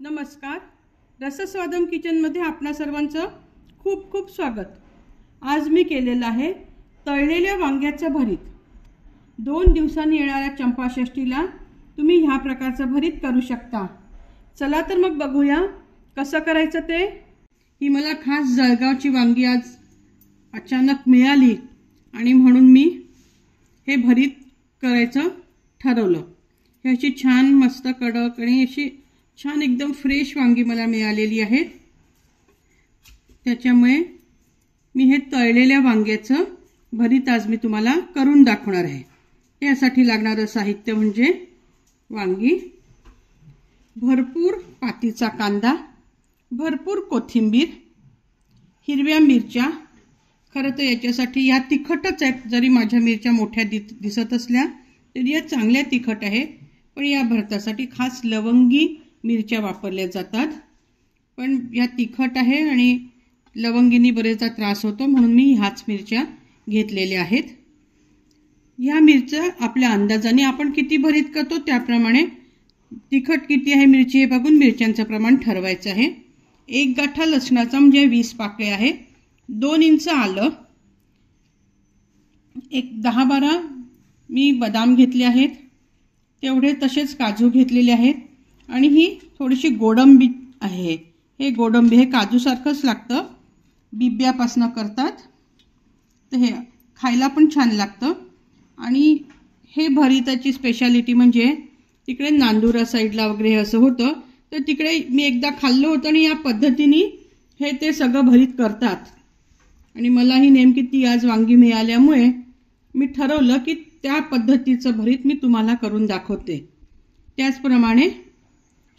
नमस्कार, रसस्वादम किचनमध्ये आपणा सर्वांचं खूप खूप स्वागत। आज मी केलेलं आहे तळलेल्या वांग्याचं भरीत। 2 दिवसांनी येणाऱ्या चंपाषष्ठीला तुम्ही ह्या प्रकारचं भरीत करू शकता। चला तर मग बघूया कसं करायचं ते। ही मला खास जळगावची वांगी आज अचानक मिळाली आणि म्हणून मी हे भरीत करायचं ठरवलं। ही अशी छान मस्त कडक आणि अशी छान एकदम फ्रेश वांगी मला मिळालेली आहेत। त्याच्यामुळे मी हे तळलेल्या वांग्याचं भरीत आज मी तुम्हाला करून दाखवणार आहे। यासाठी लागणारं साहित्य म्हणजे वांगी, भरपूर पातीचा कांदा, भरपूर कोथिंबीर, हिरव्या मिरच्या। खरं तर याच्यासाठी या तिखटच आहेत, जरी माझ्या मिरच्या मोठ्या दिसत असल्या तरी या चांगल्या तिखट आहेत, पण या भरतासाठी खास लवंगी मिरच्या वापरल्या जातात। पण या तिखट आहे आणि लवंगीनी बरेचदा त्रास होतो, म्हणून मी ह्याच मिरच्या घेतलेल्या आहेत। या मिरच्या आपल्या अंदाजाने आपण किती भरीत करतो त्याप्रमाणे तिखट किती आहे मिरची हे बघून मिरच्यांचं प्रमाण ठरवायचं आहे। 1 गाठा लसणाचा म्हणजे 20 पाकळ्या आहे, 2 इंच आलं, एक 10-12 मी बदाम घेतले आहेत, तेवढे तसेच काजू घेतलेले आहेत आणि ही थोडीशी गोडंबी आहे। हे गोडंबी हे काजू सारखंच लागतं, बिब्यापासून करतात, तर हे खायला पण छान लागतं। आणि हे भरीताची स्पेशालिटी म्हणजे तिकडे नांदुरा साईडला वगैरे असं होतं, तर तिकडे मी एकदा खाल्लं होतं आणि या पद्धतीने हे ते सगळं भरीत करतात। आणि मला ही नेमकी ती आज वांगी मिळाल्यामुळे मी ठरवलं की त्या पद्धतीचं भरीत मी तुम्हाला करून दाखवते। त्याचप्रमाणे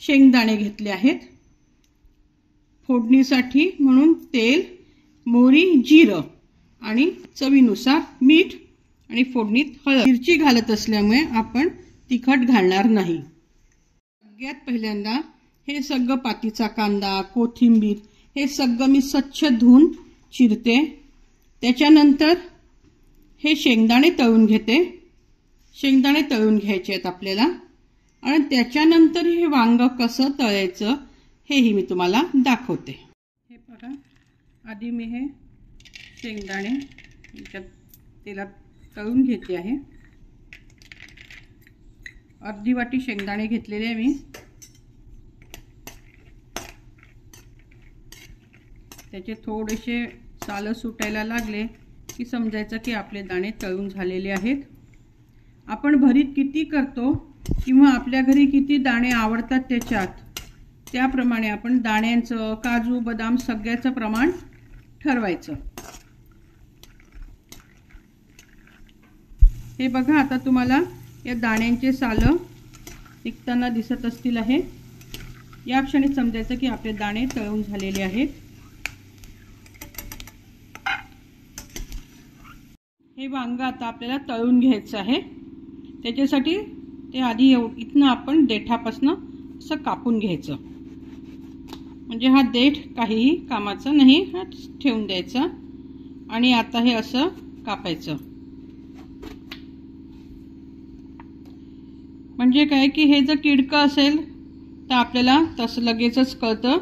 शेंगदाणे घेतले आहेत, फोडणीसाठी म्हणून तेल, मोहरी, जिरं आणि चवीनुसार मीठ आणि फोडणीत हळद। मिरची घालत असल्यामुळे आपण तिखट घालणार नाही। सगळ्यात पहिल्यांदा हे सगळं पातीचा कांदा, कोथिंबीर हे सगळं मी स्वच्छ धुवून चिरते। त्याच्यानंतर हे शेंगदाणे तळून घेते। शेंगदाणे तळून घ्यायचे आहेत आपल्याला आणि त्याच्यानंतर हे वांग कसं तळायचं हेही मी तुम्हाला दाखवते। हे बघा, आधी मी हे शेंगदाणे तेलात तळून घेते आहे। अर्धी वाटी शेंगदाणे घेतलेले आहे मी। त्याचे थोडेसे साल सुटायला लागले की समजायचं की आपले दाणे तळून झालेले आहेत। आपण भरीत किती करतो किंवा आपल्या घरी किती दाणे आवडतात त्याच्यात त्याप्रमाणे आपण दाण्यांचं, काजू, बदाम सगळ्याचं प्रमाण ठरवायचं। हे बघा, आता तुम्हाला या दाण्यांचे साल निघताना दिसत असतील आहे। या क्षणी समजायचं की आपले दाणे तळून झालेले आहेत। हे वांग आता आपल्याला तळून घ्यायचं आहे। त्याच्यासाठी ते आधी इथनं आपण देठापासून असं कापून घ्यायचं, म्हणजे हा देठ काहीही कामाचा नाही, हा ठेवून द्यायचा आणि आता हे असं कापायचं। म्हणजे काय की हे जर किडकं असेल तर आपल्याला तसं लगेचच कळतं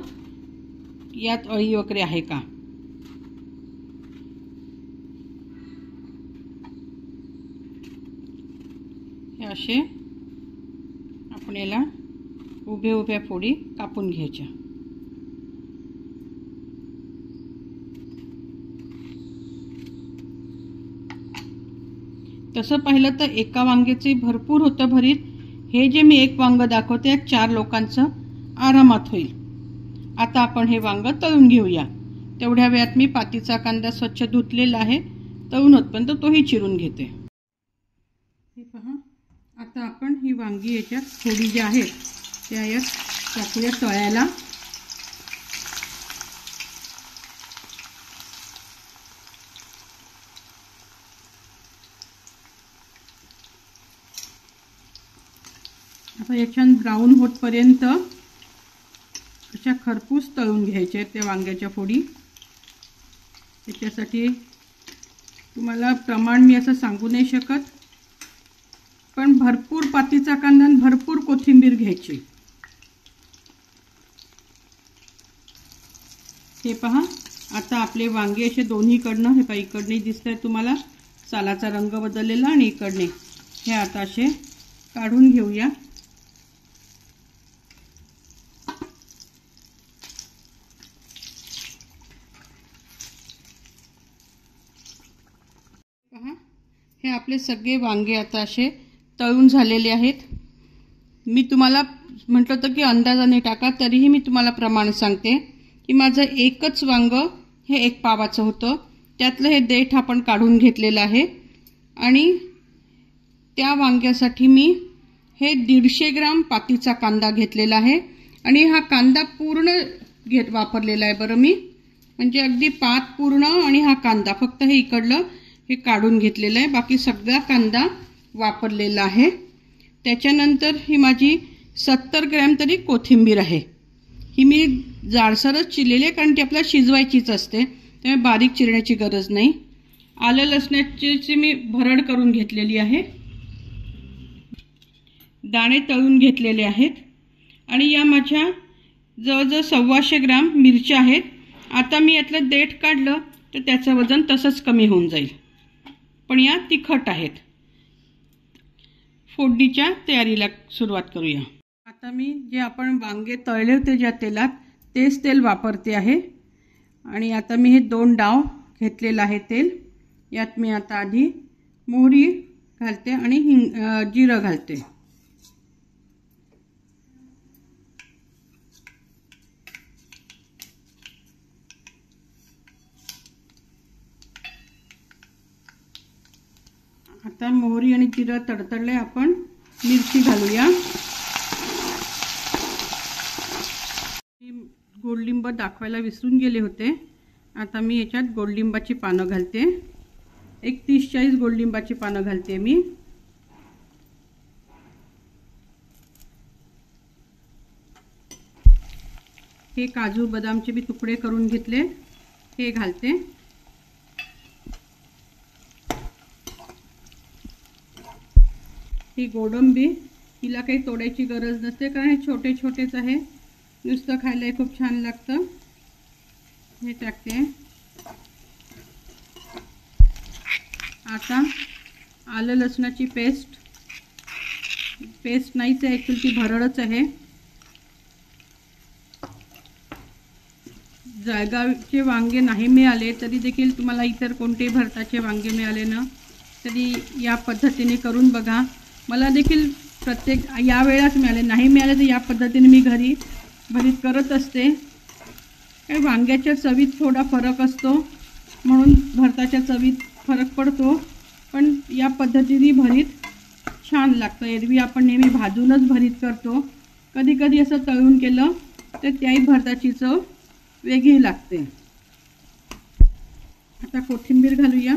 यात अळी वगैरे आहे का। हे असे आपण याला उभ्या फोडी कापून घ्यायच्या। तसं पाहिलं तर एका वांग्याचे भरपूर होतं भरीत। हे जे मी एक वांग दाखवते 4 लोकांचं आरामात होईल। आता आपण हे वांग तळून घेऊया। तेवढ्या वेळात मी पातीचा कांदा स्वच्छ धुतलेला आहे, तळून होतपर्यंत तोही चिरून घेते। हे पहा, आता आपण ही वांगी याच्यात फोडी ज्या आहेत त्या यात टाकूया तळायला। आता याच्यान ब्राऊन होतपर्यंत अशा खरपूस तळून घ्यायचे आहेत त्या वांग्याच्या फोडी। त्याच्यासाठी तुम्हाला प्रमाण मी असं सांगू नाही शकत, पण भरपूर पातीचा कांदा आणि भरपूर कोथिंबीर घ्यायची। हे पहा, आता आपले वांगे असे दोन्हीकडनं, हे पहा इकडने दिसतंय तुम्हाला सालाचा रंग बदललेला आणि इकडने, हे आता असे काढून घेऊया। पहा, हे आपले सगळे वांगे आता असे तळून झालेले आहेत। मी तुम्हाला म्हटलं होतं की अंदाजाने टाका, तरीही मी तुम्हाला प्रमाण सांगते की माझं एकच वांग हे 1 पावाचं होतं। त्यातलं हे देठ आपण काढून घेतलेलं आहे आणि त्या वांग्यासाठी मी हे 150 ग्राम पातीचा कांदा घेतलेला आहे आणि हा कांदा पूर्ण वापरलेला आहे बरं मी, म्हणजे अगदी पात पूर्ण आणि हा कांदा फक्त हे इकडलं हे काढून घेतलेलं आहे, बाकी सगळा कांदा वापरलेला आहे। त्याच्यानंतर ही माझी 70 ग्रॅम तरी कोथिंबीर आहे। ही मी जाडसरच चिरलेली आहे कारण ती आपल्याला शिजवायचीच असते, त्यामुळे बारीक चिरण्याची गरज नाही। आलं लसणाची मी भरड करून घेतलेली आहे, दाणे तळून घेतलेले आहेत आणि या माझ्या जवळजवळ 125 ग्राम मिरच्या आहेत। आता मी यातलं देठ काढलं तर त्याचं वजन तसंच कमी होऊन जाईल, पण या तिखट आहेत। फोडणीच्या तयारीला सुरुवात करूया। आता मी जे आपण वांगे तळले होते ज्या तेलात, तेच तेल वापरते आहे आणि आता मी हे 2 डाव घेतलेलं आहे तेल। यात मी आता आधी मोहरी घालते आणि जिरं घालते। आता मोहरी आणि जिरं तडतडले, आपण मिरची घालूया। गोडलिंब दाखवायला विसरून गेले होते, आता मी याच्यात गोडलिंबाची पानं घालते। एक 30-40 गोडलिंबाची पानं घालते मी। हे काजू बदामचे मी तुकडे करून घेतले, हे घालते। ही गोडंबी, हिला काही तोडायची गरज नसते कारण हे छोटे छोटेच आहे, नुसतं खायला खूप छान लागतं। हे टाकते। आता आलं लसणाची पेस्ट नाहीच आहे, ॲक्च्युअली ती भरडच आहे। जळगावचे वांगे नाही मिळाले तरी देखील तुम्हाला इतर कोणते भरताचे वांगे मिळाले ना तरी या पद्धतीने करून बघा। मला देखील प्रत्येक या वेळाच मिळाले, नाही मिळाले तर या पद्धतीने मी घरी भरीत करत असते। काही वांग्याच्या चवीत थोडा फरक असतो म्हणून भरताच्या चवीत फरक पडतो, पण या पद्धतीने भरीत छान लागतं। एरवी आपण नेहमी भाजूनच भरीत करतो, कधी कधी असं तळून केलं तर त्याही भरताची चव वेगळी लागते। आता कोथिंबीर घालूया।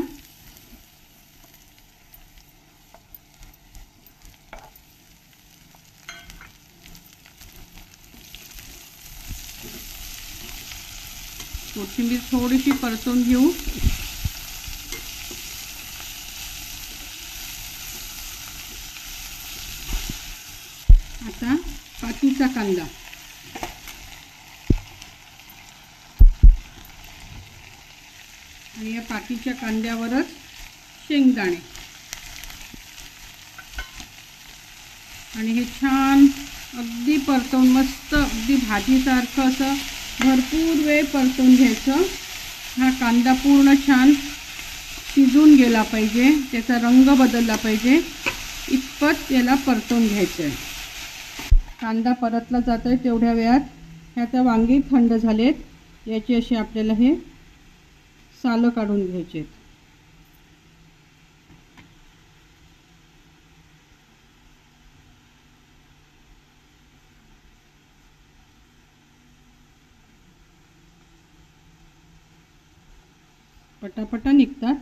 कोथिंबीर थोडीशी परतून घेऊ। आता पातीचा कांदा आणि या पातीच्या कांद्यावरच शेंगदाणे आणि हे छान अगदी परतवून मस्त अगदी भाजीसारखं असं भरपूर वेळ परतवून घ्यायचं। हा कांदा पूर्ण छान शिजून गेला पाहिजे, त्याचा रंग बदलला पाहिजे, इतपत याला परतवून घ्यायचं आहे। कांदा परतला जातोय तेवढ्या वेळात ह्याचा वांगे थंड झालेत, याची अशी आपल्याला हे सालं काढून घ्यायचे। पटापटा निघतात।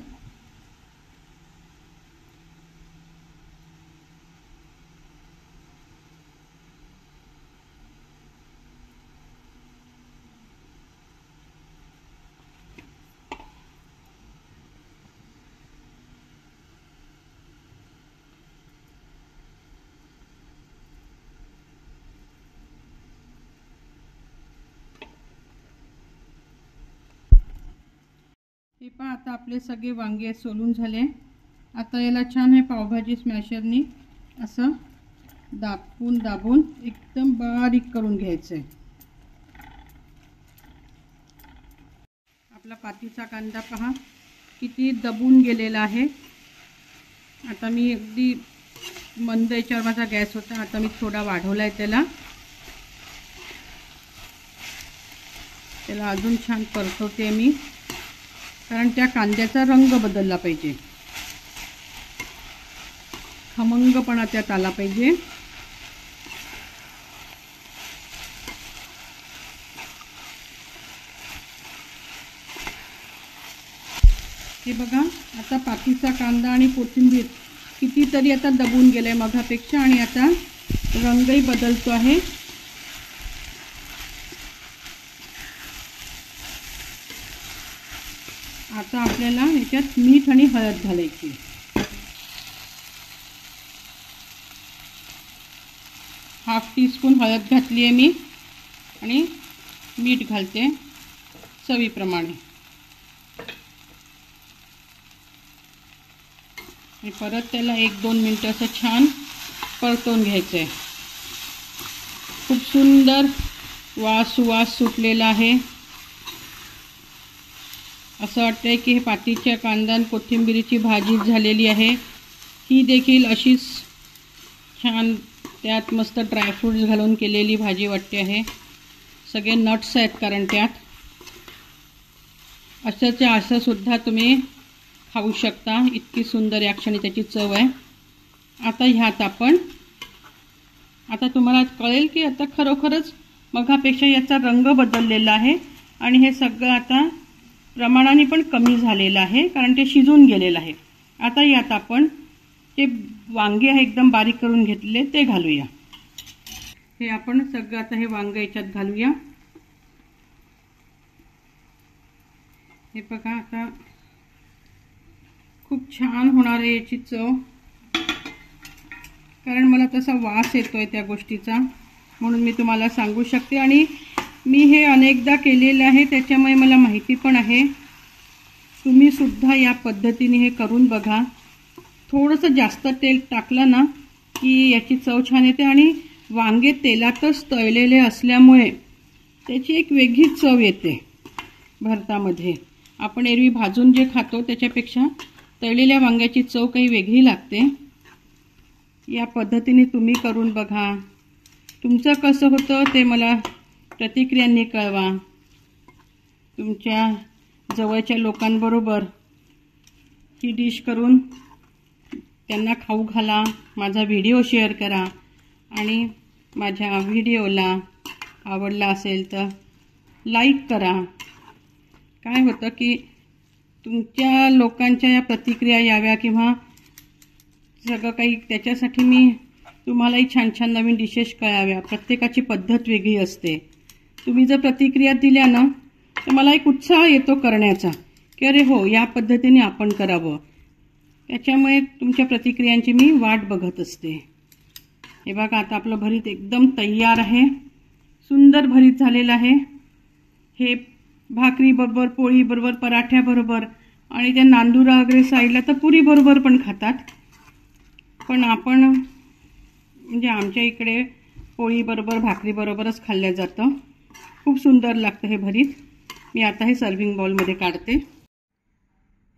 हे पहा आता आपले सगळे वांगे सोलून झाले। आता याला छान हे पावभाजी स्मॅशरनी असं दाबून एकदम बारीक करून घ्यायचं आहे। आपला पातीचा कांदा पहा किती दबून गेलेला आहे। आता मी अगदी मंद याच्यावर माझा गॅस होता, आता मी थोडा वाढवलाय त्याला अजून छान परतवते मी, कारण त्या कांद्याचा रंग बदलला पाहिजे, खमंगपणा त्यात आला पाहिजे। हे बघा आता पातीचा कांदा आणि कोथिंबीर कितीतरी आता दबून गेले मगापेक्षा आणि आता रंगही बदलतो आहे। आता आपल्याला याच्यात मीठ आणि हळद घालायची। हाफ टीस्पून हळद घातली आहे मी आणि मीठ घालते चवीप्रमाणे आणि परत त्याला 1-2 मिनिटं असं छान परतवून घ्यायचं आहे। खूप सुंदर सुवास सुटलेला आहे। असं वाटतंय की हे पातीच्या कांदा आणि कोथिंबीरीची भाजी झालेली आहे। ही देखील अशीच छान त्यात मस्त ड्रायफ्रूट्स घालून केलेली भाजी वाटते आहे। सगळे नट्स आहेत कारण त्यात असं सुद्धा तुम्ही खाऊ शकता, इतकी सुंदर या क्षणी त्याची चव आहे। आता ह्यात आता तुम्हाला कळेल की आता खरोखरच मगापेक्षा याचा रंग बदललेला आहे आणि हे सगळं आता प्रमाणाने पण कमी झालेलं आहे कारण ते शिजून गेलेलं आहे। आता यात आपण जे वांगे आहे एकदम बारीक करून घेतले ते घालूया। हे आपण सगळं आता हे वांगे याच्यात घालूया। हे बघा आता खूप छान होणार आहे याची चव, कारण मला तसा वास येतोय त्या गोष्टीचा, म्हणून मी तुम्हाला सांगू शकते आणि मी हे अनेकदा केलेले आहे त्याच्यामुळे मला माहिती पण आहे। तुम्ही सुद्धा या पद्धतीने हे करून बघा। थोडंसं जास्त तेल टाकलं ना की याची चव छान येते आणि वांगे तेलातच तळलेले असल्यामुळे त्याची एक वेगळी चव येते भरतामध्ये। आपण एरवी भाजून जे खातो त्याच्यापेक्षा तळलेल्या वांग्याची चव काही वेगळी लागते। या पद्धतीने तुम्ही करून बघा, तुमचं कसं होतं ते मला प्रतिक्रियांनी कळवा। तुमच्या जवळच्या लोकांबरोबर ही डिश करून त्यांना खाऊ घाला, माझा व्हिडिओ शेअर करा आणि माझ्या व्हिडिओला आवडला असेल तर लाईक करा। काय होतं की तुमच्या लोकांच्या या प्रतिक्रिया याव्या किंवा सगळं काही, त्याच्यासाठी मी तुम्हालाही छान छान नवीन डिशेस कळाव्या। प्रत्येकाची पद्धत वेगळी असते। तुम्ही जर प्रतिक्रिया दिल्या ना तर मला एक उत्साह येतो करण्याचा की अरे हो या पद्धतीने आपण करावं। त्याच्यामुळे तुमच्या प्रतिक्रियांची मी वाट बघत असते। हे बघा आता आपलं भरीत एकदम तयार आहे, सुंदर भरीत झालेलं आहे। हे भाकरी बरोबर, पोळी बरोबर, पराठ्या बरोबर आणि त्या नांदुरा वगैरे साईडला तर पुरी बरोबर पण खातात, पण आपण म्हणजे आमच्या इकडे पोळी बरोबर भाकरी बरोबरच खाल्लं जातं। खूप सुंदर लागतं हे भरीत। मी आता हे सर्विंग बाउलमध्ये काढते।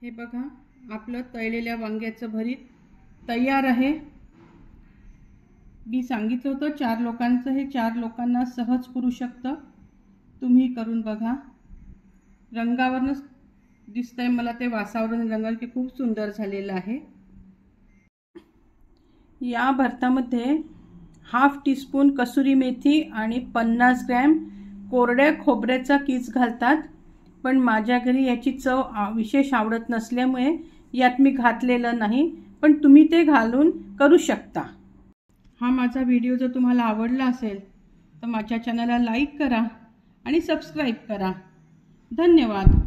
हे बघा आपलं तळलेल्या वांग्याचं भरीत तयार आहे। मी सांगितलं होतं 4 लोकांचं, हे 4 लोकांना सहज पुरू शकतं। तुम्ही करून बघा। रंगावरूनच दिसतंय मला ते, वासावरून रंगावर की खूप सुंदर झालेलं आहे। या भरतामध्ये हाफ टीस्पून कसुरी मेथी आणि 50 ग्रॅम कोरड्या खोबऱ्याचा किस घालतात, पण माझ्या घरी याची चव विशेष आवडत नसल्यामुळे यात मी घातलेलं नाही, पण तुम्ही ते घालून करू शकता। हा माझा व्हिडिओ जर तुम्हाला आवडला असेल तर माझ्या चॅनलला लाईक करा आणि सबस्क्राईब करा। धन्यवाद।